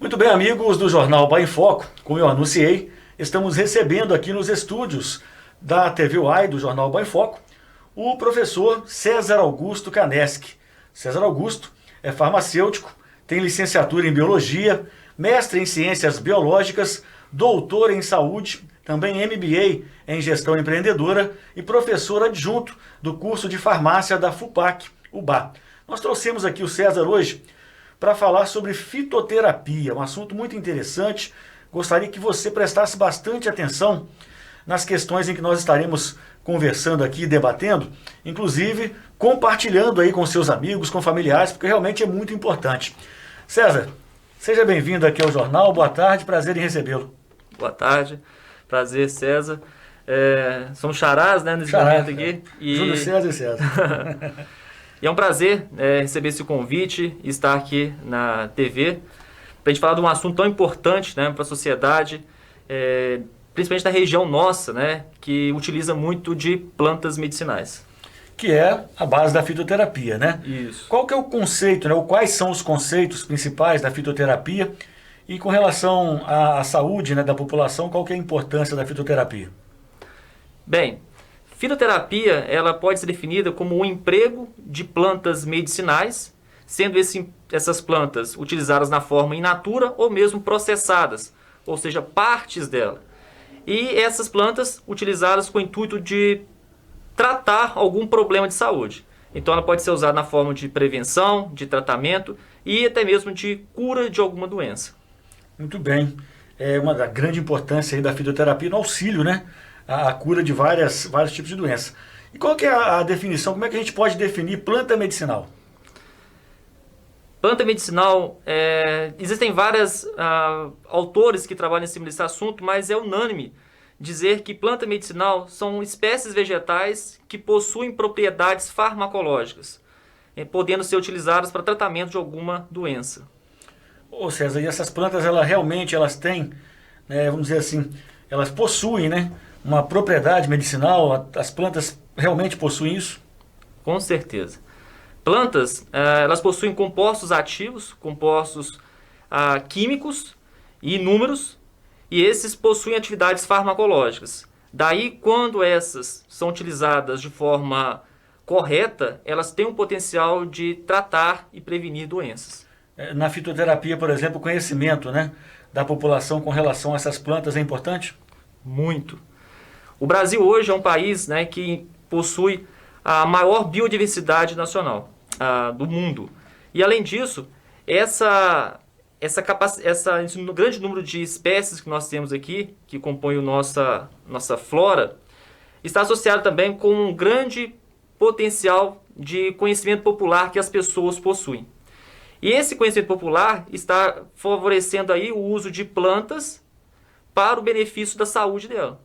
Muito bem, amigos do Jornal Bahia em Foco, como eu anunciei, estamos recebendo aqui nos estúdios da TV UAI, do Jornal Bahia em Foco, o professor César Augusto Kaneski. César Augusto é farmacêutico, tem licenciatura em Biologia, mestre em Ciências Biológicas, doutor em Saúde, também MBA em Gestão Empreendedora e professor adjunto do curso de Farmácia da FUPAC, UBA. Nós trouxemos aqui o César hoje para falar sobre fitoterapia, um assunto muito interessante. Gostaria que você prestasse bastante atenção nas questões em que nós estaremos conversando aqui, debatendo, inclusive compartilhando aí com seus amigos, com familiares, porque realmente é muito importante. César, seja bem-vindo aqui ao jornal, boa tarde, prazer em recebê-lo. Boa tarde, prazer, César. Somos charás, né, nesse momento aqui. Júlio César e César. E é um prazer receber esse convite e estar aqui na TV para a gente falar de um assunto tão importante, né, para a sociedade, principalmente na região nossa, né, que utiliza muito de plantas medicinais. Que é a base da fitoterapia, né? Isso. Qual que é o conceito, né, ou quais são os conceitos principais da fitoterapia e com relação à saúde, né, da população, qual que é a importância da fitoterapia? Bem, fitoterapia ela pode ser definida como um emprego de plantas medicinais, sendo essas plantas utilizadas na forma in natura ou mesmo processadas, ou seja, partes dela. E essas plantas utilizadas com o intuito de tratar algum problema de saúde. Então ela pode ser usada na forma de prevenção, de tratamento e até mesmo de cura de alguma doença. Muito bem. É uma da grande importância aí da fitoterapia no auxílio, né? A cura de vários tipos de doença. E qual que é a definição? Como é que a gente pode definir planta medicinal? Planta medicinal, existem vários autores que trabalham em cima desse assunto, mas é unânime dizer que planta medicinal são espécies vegetais que possuem propriedades farmacológicas, podendo ser utilizadas para tratamento de alguma doença. Ô César, e essas plantas, elas têm, né, vamos dizer assim, elas possuem, né, uma propriedade medicinal? As plantas realmente possuem isso? Com certeza. Plantas, elas possuem compostos ativos, compostos químicos e inúmeros, e esses possuem atividades farmacológicas. Daí, quando essas são utilizadas de forma correta, elas têm um potencial de tratar e prevenir doenças. Na fitoterapia, por exemplo, o conhecimento, né, da população com relação a essas plantas é importante? Muito. O Brasil hoje é um país, né, que possui a maior biodiversidade nacional do mundo. E além disso, esse grande número de espécies que nós temos aqui, que compõem a nossa flora, está associado também com um grande potencial de conhecimento popular que as pessoas possuem. E esse conhecimento popular está favorecendo aí o uso de plantas para o benefício da saúde dela.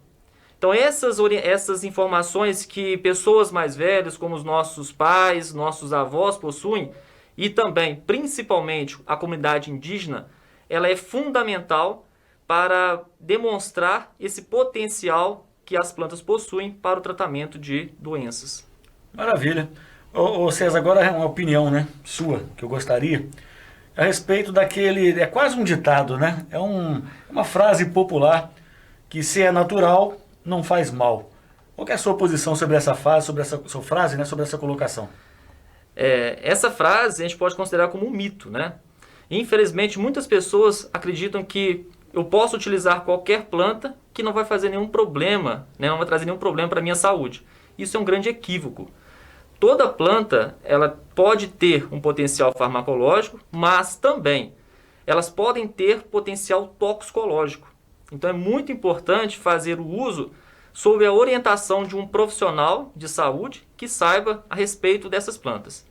Então essas informações que pessoas mais velhas, como os nossos pais, nossos avós possuem, e também, principalmente, a comunidade indígena, ela é fundamental para demonstrar esse potencial que as plantas possuem para o tratamento de doenças. Maravilha. Ô César, agora é uma opinião, né, sua, que eu gostaria, a respeito daquele, é quase um ditado, né? É uma frase popular que se é natural, não faz mal. Qual que é a sua posição sobre essa frase, né, sobre essa colocação? Essa frase a gente pode considerar como um mito, né? Infelizmente, muitas pessoas acreditam que eu posso utilizar qualquer planta que não vai fazer nenhum problema, né? Não vai trazer nenhum problema para a minha saúde. Isso é um grande equívoco. Toda planta ela pode ter um potencial farmacológico, mas também elas podem ter potencial toxicológico. Então é muito importante fazer o uso sob a orientação de um profissional de saúde que saiba a respeito dessas plantas.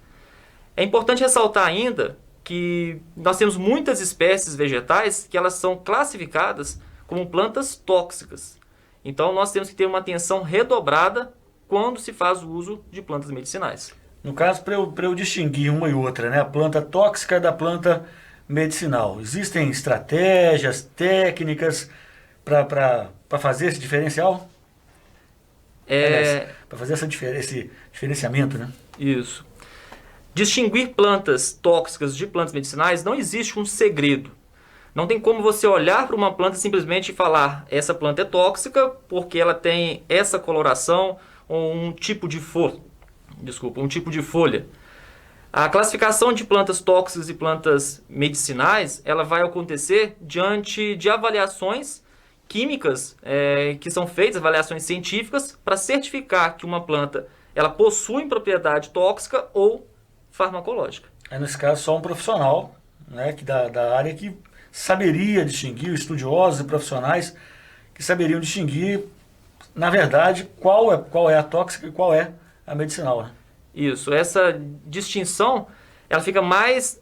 É importante ressaltar ainda que nós temos muitas espécies vegetais que elas são classificadas como plantas tóxicas. Então nós temos que ter uma atenção redobrada quando se faz o uso de plantas medicinais. No caso, para eu distinguir uma e outra, né, a planta tóxica da planta medicinal, existem estratégias, técnicas para fazer esse diferencial? Para fazer esse diferenciamento, né? Isso. Distinguir plantas tóxicas de plantas medicinais não existe um segredo. Não tem como você olhar para uma planta e simplesmente falar essa planta é tóxica porque ela tem essa coloração ou um tipo de folha. A classificação de plantas tóxicas e plantas medicinais, ela vai acontecer diante de avaliações químicas que são feitas, avaliações científicas, para certificar que uma planta ela possui propriedade tóxica ou farmacológica. Nesse caso, só um profissional, né, da área que saberia distinguir, estudiosos e profissionais que saberiam distinguir, na verdade, qual é a tóxica e qual é a medicinal, né? Isso, essa distinção ela fica mais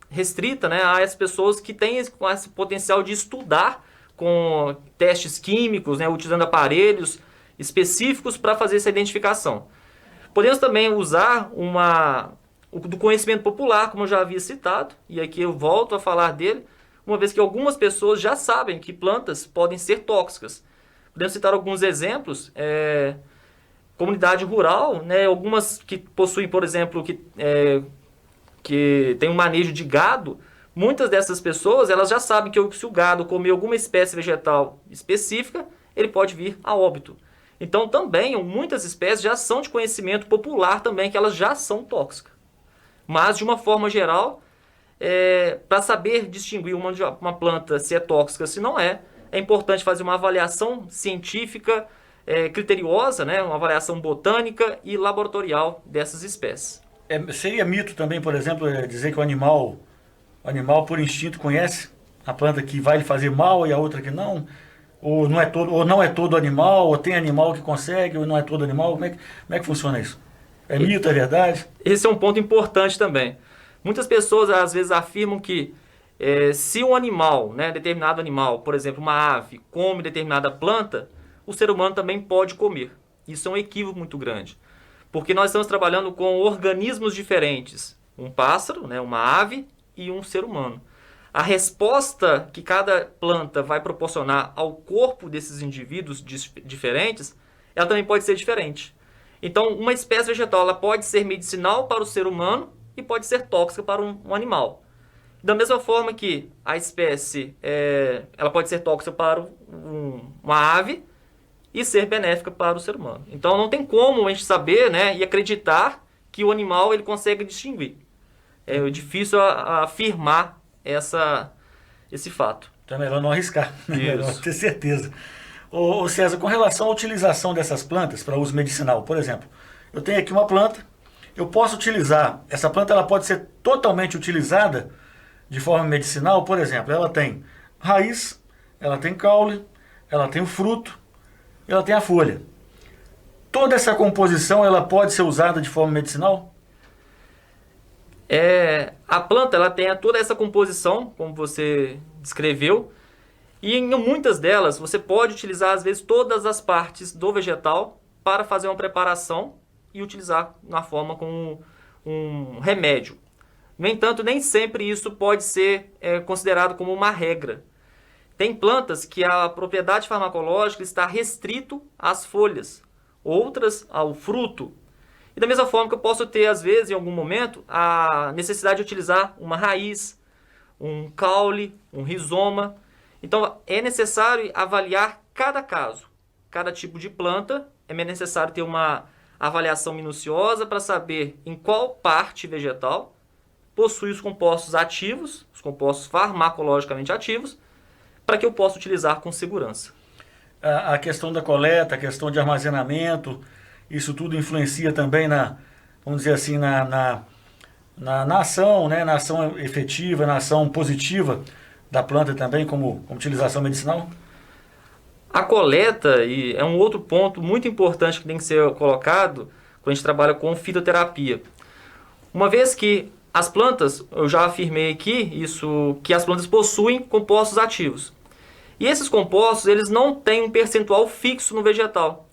restrita, né, às pessoas que têm esse potencial de estudar com testes químicos, né, utilizando aparelhos específicos para fazer essa identificação. Podemos também usar do conhecimento popular, como eu já havia citado, e aqui eu volto a falar dele, uma vez que algumas pessoas já sabem que plantas podem ser tóxicas. Podemos citar alguns exemplos. Comunidade rural, né, algumas que possuem, por exemplo, que tem um manejo de gado, muitas dessas pessoas elas já sabem que se o gado comer alguma espécie vegetal específica, ele pode vir a óbito. Então também muitas espécies já são de conhecimento popular também que elas já são tóxicas. Mas de uma forma geral, para saber distinguir uma planta se é tóxica se não é importante fazer uma avaliação científica criteriosa, né, uma avaliação botânica e laboratorial dessas espécies. Seria mito também, por exemplo, dizer que o animal por instinto conhece a planta que vai lhe fazer mal e a outra que não? Ou não é todo animal, ou tem animal que consegue, ou não é todo animal? Como é que funciona isso? É mito, é verdade? Esse é um ponto importante também. Muitas pessoas às vezes afirmam que se um animal, né, determinado animal, por exemplo, uma ave, come determinada planta, o ser humano também pode comer. Isso é um equívoco muito grande. Porque nós estamos trabalhando com organismos diferentes. Um pássaro, né, uma ave e um ser humano. A resposta que cada planta vai proporcionar ao corpo desses indivíduos diferentes, ela também pode ser diferente. Então, uma espécie vegetal ela pode ser medicinal para o ser humano e pode ser tóxica para um animal. Da mesma forma que a espécie ela pode ser tóxica para uma ave e ser benéfica para o ser humano. Então, não tem como a gente saber, né, e acreditar que o animal ele consegue distinguir. É difícil afirmar esse fato. Então é melhor não arriscar, é melhor Isso. ter certeza. Ô César, com relação à utilização dessas plantas para uso medicinal, por exemplo, eu tenho aqui uma planta, eu posso utilizar, essa planta ela pode ser totalmente utilizada de forma medicinal, por exemplo, ela tem raiz, ela tem caule, ela tem o fruto, ela tem a folha. Toda essa composição ela pode ser usada de forma medicinal? A planta ela tem toda essa composição, como você descreveu, e em muitas delas você pode utilizar às vezes todas as partes do vegetal para fazer uma preparação e utilizar na forma como um remédio. No entanto, nem sempre isso pode ser considerado como uma regra. Tem plantas que a propriedade farmacológica está restrito às folhas, outras ao fruto. E da mesma forma que eu posso ter, às vezes, em algum momento, a necessidade de utilizar uma raiz, um caule, um rizoma. Então, é necessário avaliar cada caso. Cada tipo de planta, é necessário ter uma avaliação minuciosa para saber em qual parte vegetal possui os compostos ativos, os compostos farmacologicamente ativos, para que eu possa utilizar com segurança. A questão da coleta, a questão de armazenamento, isso tudo influencia também vamos dizer assim, na ação, né? Na ação efetiva, na ação positiva da planta também, como utilização medicinal? A coleta é um outro ponto muito importante que tem que ser colocado quando a gente trabalha com fitoterapia. Uma vez que as plantas, eu já afirmei aqui, que as plantas possuem compostos ativos. E esses compostos, eles não têm um percentual fixo no vegetal.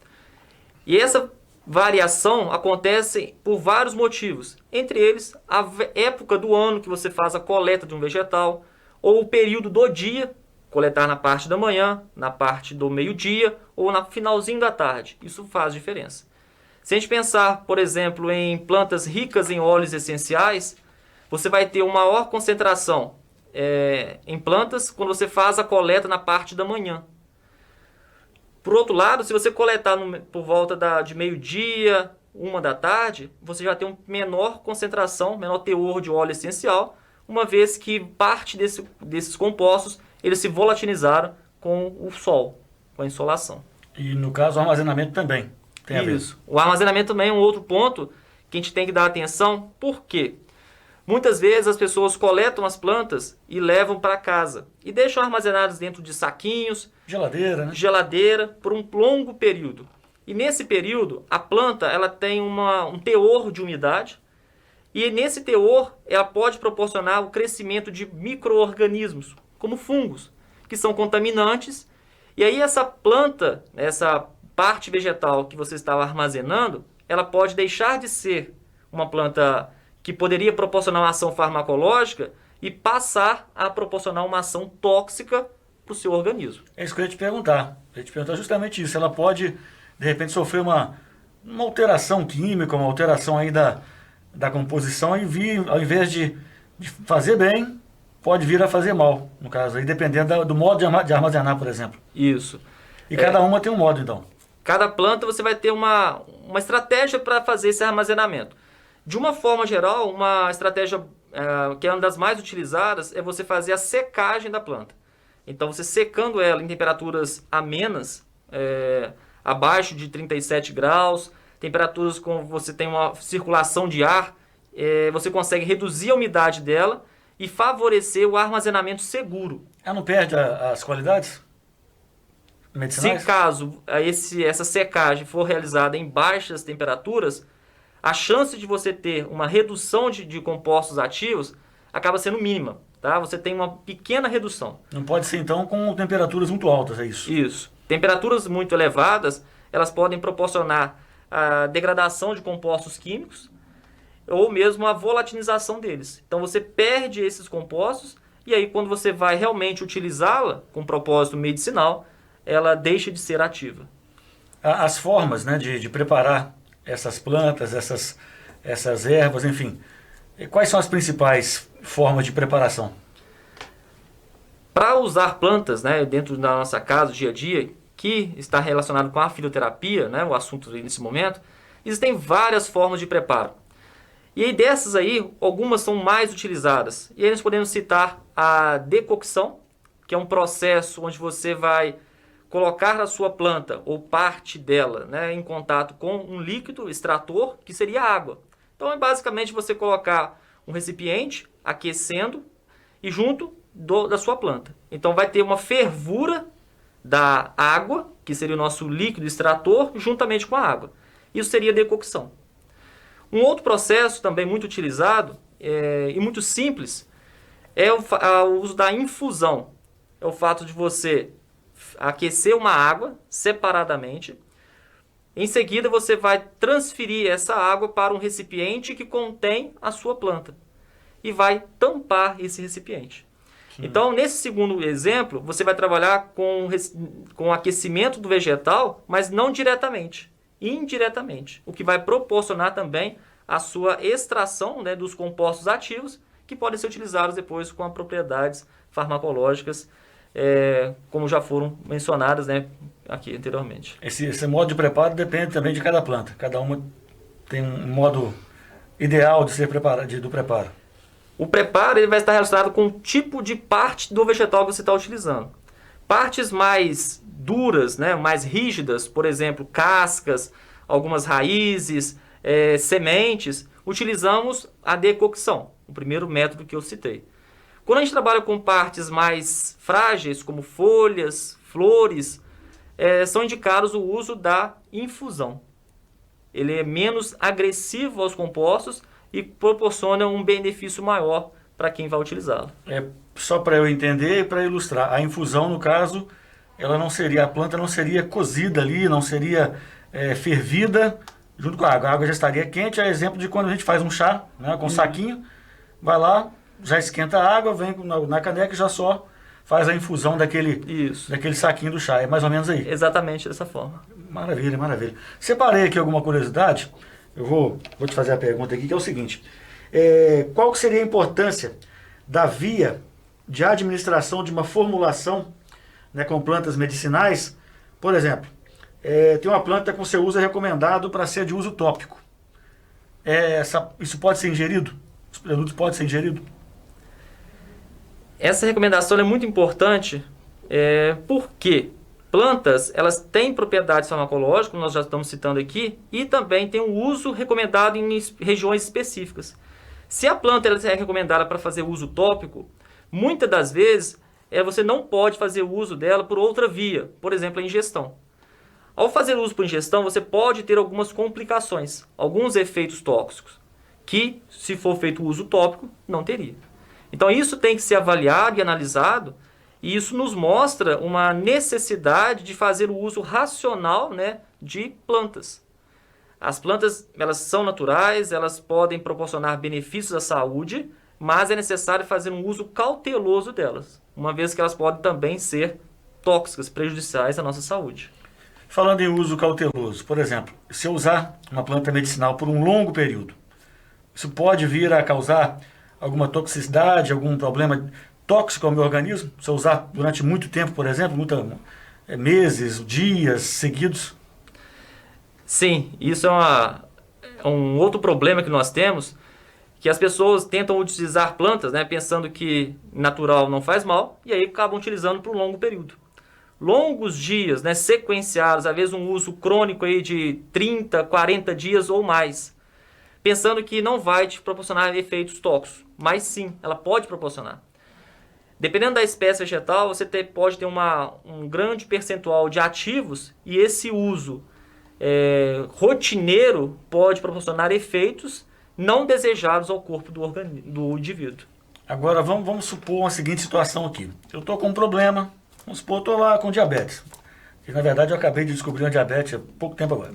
E essa variação acontece por vários motivos. Entre eles, a época do ano que você faz a coleta de um vegetal, ou o período do dia, coletar na parte da manhã, na parte do meio-dia, ou no finalzinho da tarde. Isso faz diferença. Se a gente pensar, por exemplo, em plantas ricas em óleos essenciais, você vai ter uma maior concentração em plantas quando você faz a coleta na parte da manhã. Por outro lado, se você coletar por volta de meio-dia, 1 da tarde, você já tem uma menor concentração, menor teor de óleo essencial, uma vez que parte desses compostos eles se volatilizaram com o sol, com a insolação. E no caso o armazenamento também tem a ver. Isso. O armazenamento também é um outro ponto que a gente tem que dar atenção. Por quê? Muitas vezes as pessoas coletam as plantas e levam para casa e deixam armazenadas dentro de saquinhos, geladeira, por um longo período. E nesse período, a planta ela tem um teor de umidade e nesse teor ela pode proporcionar o crescimento de micro-organismos, como fungos, que são contaminantes. E aí essa planta, essa parte vegetal que você estava armazenando, ela pode deixar de ser uma planta que poderia proporcionar uma ação farmacológica e passar a proporcionar uma ação tóxica para o seu organismo. É isso que eu ia te perguntar. Eu ia te perguntar justamente isso. Ela pode, de repente, sofrer uma alteração química, uma alteração aí da composição e vir, ao invés de fazer bem, pode vir a fazer mal, no caso, aí dependendo do modo de armazenar, por exemplo. Isso. E cada uma tem um modo, então. Cada planta você vai ter uma estratégia para fazer esse armazenamento. De uma forma geral, uma estratégia que é uma das mais utilizadas é você fazer a secagem da planta. Então, você secando ela em temperaturas amenas, abaixo de 37 graus, temperaturas com você tem uma circulação de ar, você consegue reduzir a umidade dela e favorecer o armazenamento seguro. Ela não perde as qualidades medicinais? Se caso essa secagem for realizada em baixas temperaturas, a chance de você ter uma redução de compostos ativos acaba sendo mínima. Tá? Você tem uma pequena redução. Não pode ser, então, com temperaturas muito altas, é isso? Isso. Temperaturas muito elevadas, elas podem proporcionar a degradação de compostos químicos ou mesmo a volatilização deles. Então, você perde esses compostos e aí, quando você vai realmente utilizá-la com propósito medicinal, ela deixa de ser ativa. As formas, né, de preparar essas plantas, essas ervas, enfim. Quais são as principais formas de preparação? Para usar plantas, né, dentro da nossa casa, dia a dia, que está relacionado com a fitoterapia, né, o assunto nesse momento, existem várias formas de preparo. E aí dessas aí, algumas são mais utilizadas. E aí nós podemos citar a decocção, que é um processo onde você vai colocar a sua planta ou parte dela, né, em contato com um líquido extrator, que seria água. Então é basicamente você colocar um recipiente aquecendo e junto da sua planta. Então vai ter uma fervura da água, que seria o nosso líquido extrator, juntamente com a água. Isso seria decocção. Um outro processo também muito utilizado e muito simples é o uso da infusão. É o fato de você aquecer uma água separadamente. Em seguida, você vai transferir essa água para um recipiente que contém a sua planta e vai tampar esse recipiente. Sim. Então, nesse segundo exemplo, você vai trabalhar com o aquecimento do vegetal, mas não diretamente, indiretamente, o que vai proporcionar também a sua extração, né, dos compostos ativos que podem ser utilizados depois com propriedades farmacológicas, como já foram mencionadas, né, aqui anteriormente. Esse modo de preparo depende também de cada planta. Cada uma tem um modo ideal de ser do preparo. O preparo ele vai estar relacionado com o tipo de parte do vegetal que você está utilizando. Partes mais duras, né, mais rígidas, por exemplo, cascas, algumas raízes, sementes, utilizamos a decocção, o primeiro método que eu citei. Quando a gente trabalha com partes mais frágeis, como folhas, flores, são indicados o uso da infusão. Ele é menos agressivo aos compostos e proporciona um benefício maior para quem vai utilizá-lo. Só para eu entender e para ilustrar, a infusão, no caso, a planta não seria cozida ali, não seria fervida junto com a água. A água já estaria quente, é exemplo de quando a gente faz um chá, né, com um saquinho, vai lá, já esquenta a água, vem na caneca e já só faz a infusão daquele saquinho do chá. É mais ou menos aí. Exatamente dessa forma. Maravilha, maravilha. Separei aqui alguma curiosidade. Eu vou te fazer a pergunta aqui, que é o seguinte. Qual que seria a importância da via de administração de uma formulação, né, com plantas medicinais. Por exemplo, tem uma planta com seu uso recomendado para ser de uso tópico. Isso pode ser ingerido? Os produtos podem ser ingeridos? Essa recomendação é muito importante porque plantas elas têm propriedades farmacológicas, como nós já estamos citando aqui, e também tem um uso recomendado em regiões específicas. Se a planta ela é recomendada para fazer uso tópico, muitas das vezes você não pode fazer uso dela por outra via, por exemplo, a ingestão. Ao fazer uso por ingestão, você pode ter algumas complicações, alguns efeitos tóxicos, que se for feito uso tópico, não teria. Então isso tem que ser avaliado e analisado, e isso nos mostra uma necessidade de fazer o uso racional, né, de plantas. As plantas elas são naturais, elas podem proporcionar benefícios à saúde, mas é necessário fazer um uso cauteloso delas, uma vez que elas podem também ser tóxicas, prejudiciais à nossa saúde. Falando em uso cauteloso, por exemplo, se eu usar uma planta medicinal por um longo período, isso pode vir a causar alguma toxicidade, algum problema tóxico ao meu organismo? Se eu usar durante muito tempo, por exemplo, meses, dias seguidos? Sim, isso é um outro problema que nós temos, que as pessoas tentam utilizar plantas, né, pensando que natural não faz mal, e aí acabam utilizando por um longo período. Longos dias, né, sequenciados, às vezes um uso crônico aí de 30, 40 dias ou mais, pensando que não vai te proporcionar efeitos tóxicos, mas sim, ela pode proporcionar. Dependendo da espécie vegetal, você pode ter um grande percentual de ativos e esse uso rotineiro pode proporcionar efeitos não desejados ao corpo do indivíduo. Agora vamos supor uma seguinte situação aqui. Eu estou com um problema, vamos supor, estou lá com diabetes. Que, na verdade eu acabei de descobrir uma diabetes há pouco tempo agora.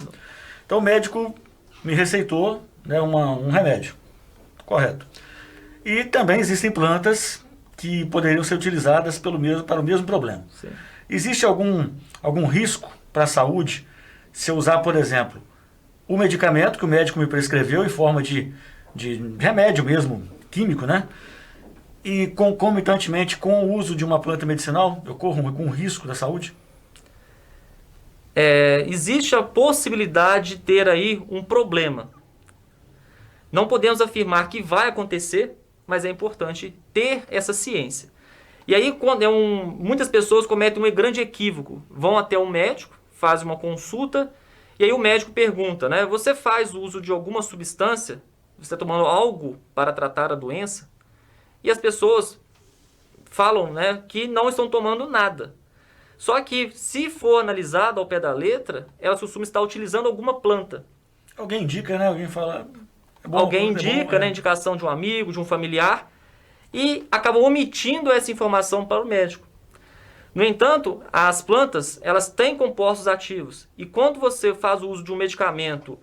Então o médico me receitou, né, um remédio, correto. E também existem plantas que poderiam ser utilizadas para o mesmo problema. Sim. Existe algum risco para a saúde se eu usar, por exemplo, o medicamento que o médico me prescreveu em forma de remédio mesmo, químico, né? E concomitantemente com o uso de uma planta medicinal, eu corro com risco da saúde? Existe a possibilidade de ter aí um problema. Não podemos afirmar que vai acontecer, mas é importante ter essa ciência. E aí, muitas pessoas cometem um grande equívoco. Vão até um médico, fazem uma consulta, e aí o médico pergunta, né? Você faz uso de alguma substância? Você está tomando algo para tratar a doença? E as pessoas falam, né, que não estão tomando nada. Só que, se for analisado ao pé da letra, elas costumam estar utilizando alguma planta. Alguém indica, né? Alguém fala... Alguém indica, né, indicação de um amigo, de um familiar, e acabam omitindo essa informação para o médico. No entanto, as plantas elas têm compostos ativos, e quando você faz o uso de um medicamento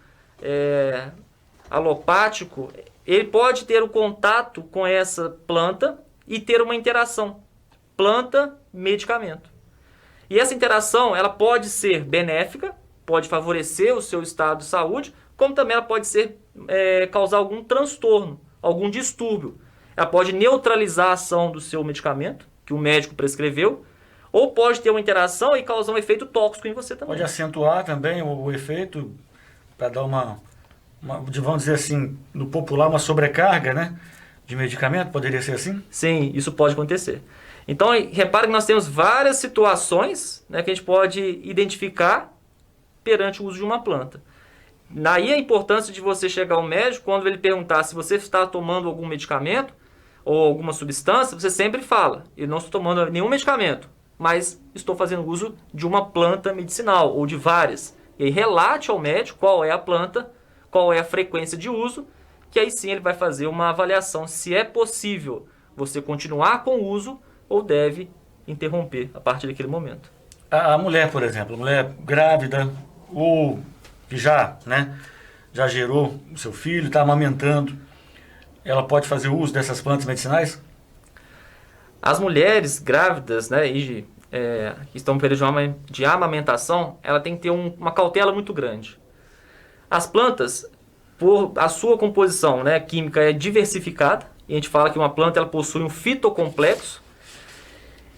alopático, ele pode ter o contato com essa planta e ter uma interação planta-medicamento. E essa interação ela pode ser benéfica, pode favorecer o seu estado de saúde, como também ela pode causar algum transtorno, algum distúrbio. Ela pode neutralizar a ação do seu medicamento, que o médico prescreveu, ou pode ter uma interação e causar um efeito tóxico em você também. Pode acentuar também o efeito, para dar vamos dizer assim, no popular, uma sobrecarga, né, de medicamento, poderia ser assim? Sim, isso pode acontecer. Então, repara que nós temos várias situações, né, que a gente pode identificar perante o uso de uma planta. Daí a importância de você chegar ao médico, quando ele perguntar se você está tomando algum medicamento ou alguma substância, você sempre fala, eu não estou tomando nenhum medicamento, mas estou fazendo uso de uma planta medicinal ou de várias. E aí relate ao médico qual é a planta, qual é a frequência de uso, que aí sim ele vai fazer uma avaliação se é possível você continuar com o uso ou deve interromper a partir daquele momento. A mulher, por exemplo, a mulher grávida ou que já gerou o seu filho, está amamentando, ela pode fazer uso dessas plantas medicinais? As mulheres grávidas, né, que estão no período de amamentação, ela tem que ter uma cautela muito grande. As plantas, por a sua composição, né, química é diversificada, e a gente fala que uma planta ela possui um fitocomplexo,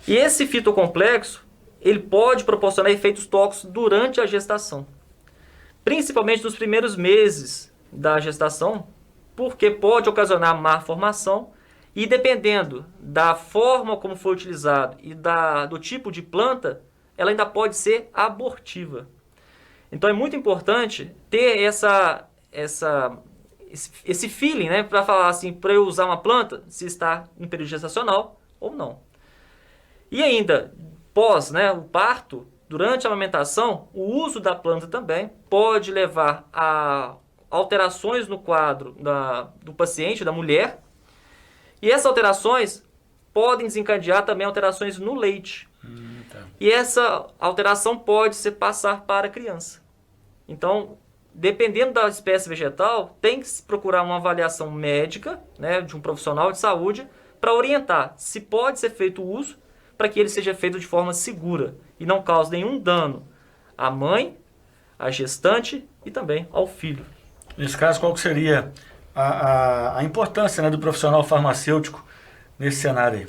E esse fitocomplexo, ele pode proporcionar efeitos tóxicos durante a gestação. Principalmente nos primeiros meses da gestação, porque pode ocasionar má formação e dependendo da forma como foi utilizado e do tipo de planta, ela ainda pode ser abortiva. Então é muito importante ter esse feeling, né, para falar assim, para eu usar uma planta, se está em período gestacional ou não. E ainda, pós, né, o parto, durante a amamentação, o uso da planta também pode levar a alterações no quadro do paciente, da mulher, e essas alterações podem desencadear também alterações no leite. Tá. E essa alteração pode se passar para a criança. Então, dependendo da espécie vegetal, tem que se procurar uma avaliação médica, né, de um profissional de saúde, para orientar se pode ser feito o uso, para que ele seja feito de forma segura e não cause nenhum dano à mãe, à gestante e também ao filho. Nesse caso, qual que seria a importância, né, do profissional farmacêutico nesse cenário aí?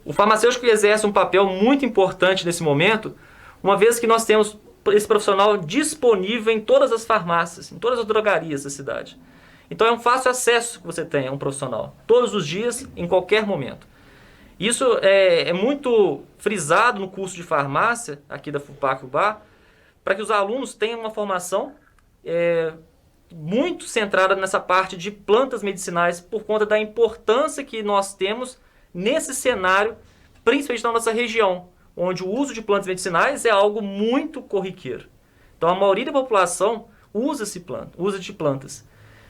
O farmacêutico exerce um papel muito importante nesse momento, uma vez que nós temos esse profissional disponível em todas as farmácias, em todas as drogarias da cidade. Então é um fácil acesso que você tem a um profissional, todos os dias, em qualquer momento. Isso é muito frisado no curso de farmácia, aqui da FUPAC-UBA, para que os alunos tenham uma formação muito centrada nessa parte de plantas medicinais, por conta da importância que nós temos nesse cenário, principalmente na nossa região, onde o uso de plantas medicinais é algo muito corriqueiro. Então a maioria da população usa de plantas.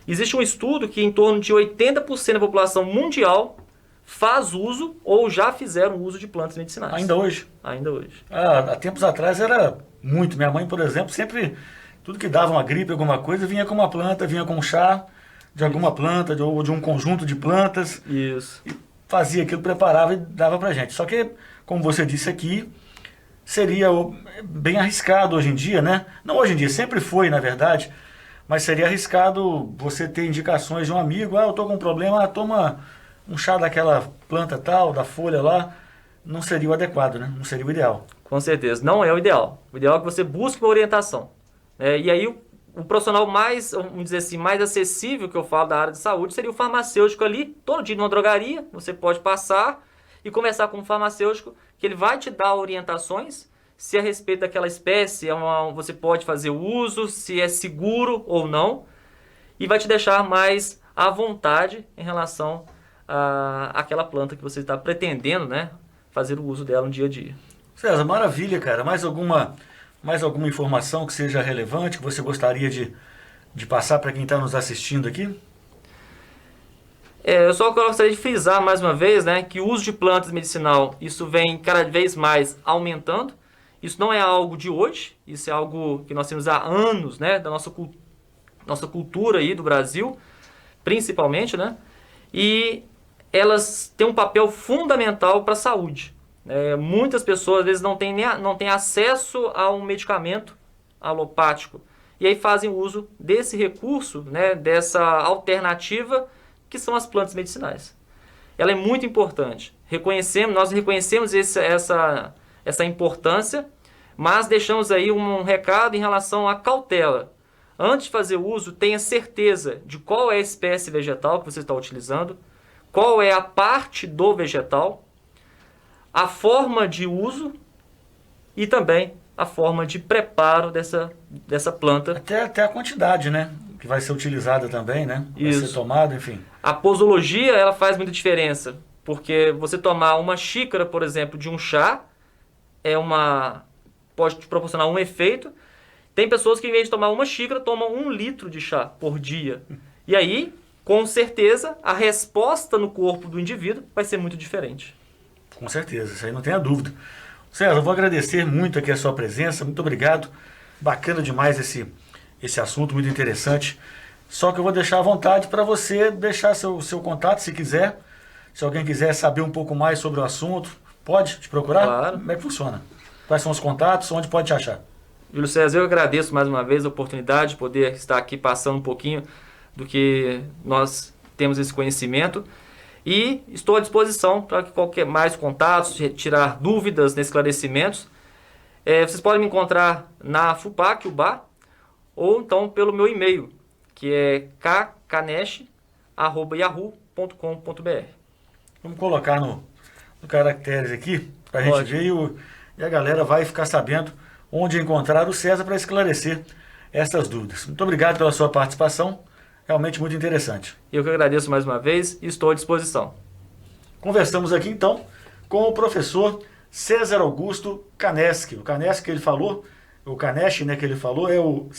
Existe um estudo que em torno de 80% da população mundial faz uso ou já fizeram uso de plantas medicinais. Ainda hoje? Ainda hoje. Há tempos atrás era muito. Minha mãe, por exemplo, sempre, tudo que dava uma gripe, alguma coisa, vinha com uma planta, vinha com um chá de alguma planta, ou de um conjunto de plantas. Isso. E fazia aquilo, preparava e dava pra gente. Só que, como você disse aqui, seria bem arriscado hoje em dia, né? Não hoje em dia, sempre foi, na verdade, mas seria arriscado você ter indicações de um amigo, eu tô com um problema, toma um chá daquela planta tal, da folha lá. Não seria o adequado, né? Não seria o ideal. Com certeza, não é o ideal. O ideal é que você busque uma orientação. E aí o profissional mais, vamos dizer assim, mais acessível que eu falo da área de saúde seria o farmacêutico ali, todo dia numa drogaria, você pode passar e conversar com o farmacêutico, que ele vai te dar orientações, se a respeito daquela espécie você pode fazer uso, se é seguro ou não, e vai te deixar mais à vontade em relação àquela planta que você está pretendendo, né, fazer o uso dela no dia a dia. César, maravilha, cara. Mais alguma informação que seja relevante, que você gostaria de passar para quem está nos assistindo aqui? Eu só gostaria de frisar mais uma vez, né, que o uso de plantas medicinal, isso vem cada vez mais aumentando. Isso não é algo de hoje, isso é algo que nós temos há anos, né, da nossa cultura aí do Brasil, principalmente, né, e elas têm um papel fundamental para a saúde. Muitas pessoas às vezes não têm acesso a um medicamento alopático e aí fazem uso desse recurso, né, dessa alternativa que são as plantas medicinais. Ela é muito importante. Nós reconhecemos essa importância, mas deixamos aí um recado em relação à cautela. Antes de fazer uso, tenha certeza de qual é a espécie vegetal que você está utilizando, qual é a parte do vegetal, a forma de uso e também a forma de preparo dessa planta. Até a quantidade, né? Que vai ser utilizada também, né? Vai ser tomada, enfim. A posologia, ela faz muita diferença, porque você tomar uma xícara, por exemplo, de um chá, pode te proporcionar um efeito. Tem pessoas que, em vez de tomar uma xícara, tomam 1 litro de chá por dia. E aí, com certeza, a resposta no corpo do indivíduo vai ser muito diferente. Com certeza, isso aí não tenha dúvida. César, eu vou agradecer muito aqui a sua presença, muito obrigado. Bacana demais esse assunto, muito interessante. Só que eu vou deixar à vontade para você deixar seu contato, se quiser. Se alguém quiser saber um pouco mais sobre o assunto, pode te procurar? Claro. Como é que funciona? Quais são os contatos? Onde pode te achar? Júlio César, eu agradeço mais uma vez a oportunidade de poder estar aqui passando um pouquinho do que nós temos esse conhecimento. E estou à disposição para qualquer mais contatos, tirar dúvidas, esclarecimentos. Vocês podem me encontrar na FUPAC UBA ou então pelo meu e-mail, que é kkanesh@yahoo.com.br. Vamos colocar no caracteres aqui para a gente ver e a galera vai ficar sabendo onde encontrar o César para esclarecer essas dúvidas. Muito obrigado pela sua participação, realmente muito interessante. Eu que agradeço mais uma vez e estou à disposição. Conversamos aqui então com o professor César Augusto Kanesch. O Kanesch que ele falou, o Kanesch, né, que ele falou é o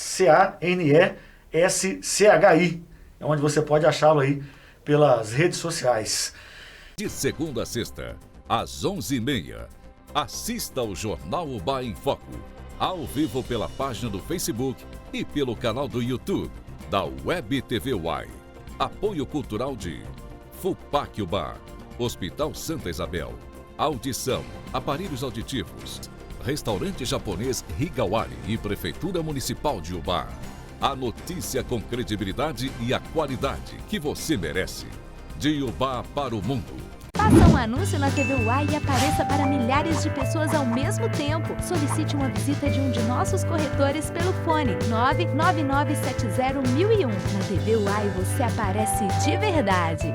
CANESCHI, é onde você pode achá-lo aí pelas redes sociais. De segunda a sexta, às 11h30, assista ao Jornal UBA em Foco, ao vivo pela página do Facebook e pelo canal do YouTube da Web TV UAI. Apoio cultural de FUPAC UBA, Hospital Santa Isabel, Audição, Aparelhos Auditivos, Restaurante Japonês Higawari e Prefeitura Municipal de UBA. A notícia com credibilidade e a qualidade que você merece. De UBA para o mundo. Faça um anúncio na TV UAI e apareça para milhares de pessoas ao mesmo tempo. Solicite uma visita de um de nossos corretores pelo fone 99970-1001. Na TV UAI você aparece de verdade.